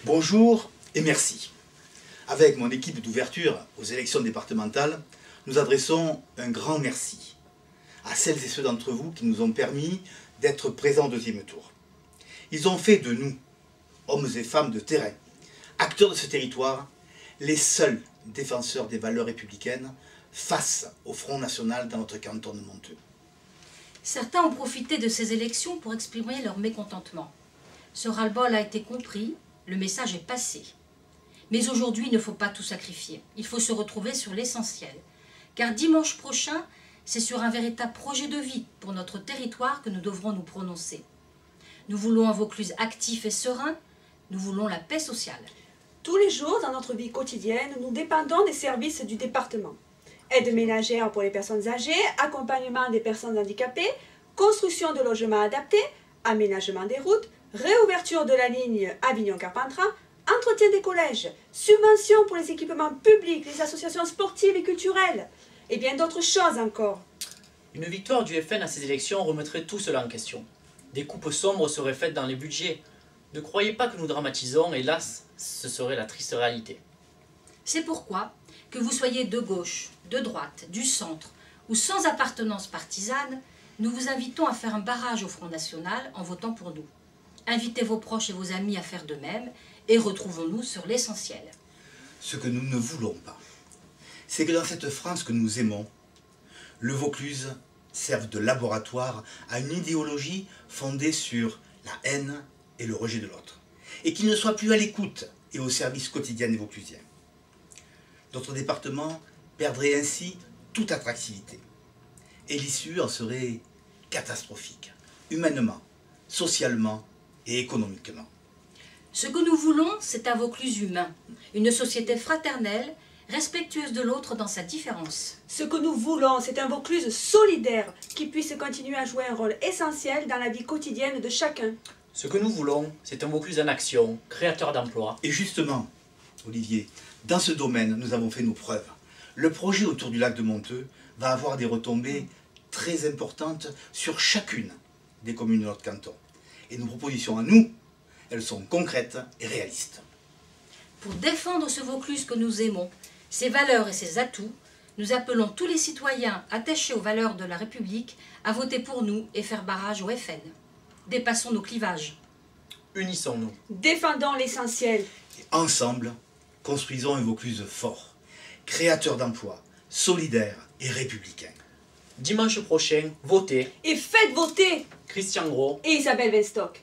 Bonjour et merci. Avec mon équipe d'ouverture aux élections départementales, nous adressons un grand merci à celles et ceux d'entre vous qui nous ont permis d'être présents au deuxième tour. Ils ont fait de nous, hommes et femmes de terrain, acteurs de ce territoire, les seuls défenseurs des valeurs républicaines face au Front National dans notre canton de Monteux. Certains ont profité de ces élections pour exprimer leur mécontentement. Ce ras-le-bol a été compris, le message est passé. Mais aujourd'hui, il ne faut pas tout sacrifier. Il faut se retrouver sur l'essentiel. Car dimanche prochain, c'est sur un véritable projet de vie pour notre territoire que nous devrons nous prononcer. Nous voulons un Vaucluse actif et serein. Nous voulons la paix sociale. Tous les jours, dans notre vie quotidienne, nous dépendons des services du département. Aide ménagère pour les personnes âgées, accompagnement des personnes handicapées, construction de logements adaptés, aménagement des routes, réouverture de la ligne Avignon-Carpentras, entretien des collèges, subventions pour les équipements publics, les associations sportives et culturelles, et bien d'autres choses encore. Une victoire du FN à ces élections remettrait tout cela en question. Des coupes sombres seraient faites dans les budgets. Ne croyez pas que nous dramatisons, hélas, ce serait la triste réalité. C'est pourquoi, que vous soyez de gauche, de droite, du centre ou sans appartenance partisane, nous vous invitons à faire un barrage au Front National en votant pour nous. Invitez vos proches et vos amis à faire de même et retrouvons-nous sur l'essentiel. Ce que nous ne voulons pas, c'est que dans cette France que nous aimons, le Vaucluse serve de laboratoire à une idéologie fondée sur la haine et le rejet de l'autre, et qu'il ne soit plus à l'écoute et au service quotidien des Vauclusiens. Notre département perdrait ainsi toute attractivité, et l'issue en serait catastrophique, humainement, socialement et économiquement. Ce que nous voulons, c'est un Vaucluse humain, une société fraternelle, respectueuse de l'autre dans sa différence. Ce que nous voulons, c'est un Vaucluse solidaire qui puisse continuer à jouer un rôle essentiel dans la vie quotidienne de chacun. Ce que nous voulons, c'est un Vaucluse en action, créateur d'emplois. Et justement, Olivier, dans ce domaine, nous avons fait nos preuves. Le projet autour du lac de Monteux va avoir des retombées très importantes sur chacune des communes de notre canton. Et nos propositions à nous, elles sont concrètes et réalistes. Pour défendre ce Vaucluse que nous aimons, ses valeurs et ses atouts, nous appelons tous les citoyens attachés aux valeurs de la République à voter pour nous et faire barrage au FN. Dépassons nos clivages. Unissons-nous. Défendons l'essentiel. Et ensemble, construisons un Vaucluse fort, créateur d'emplois, solidaire et républicain. Dimanche prochain, votez. Et faites voter Christian Gros et Isabelle Wenstock.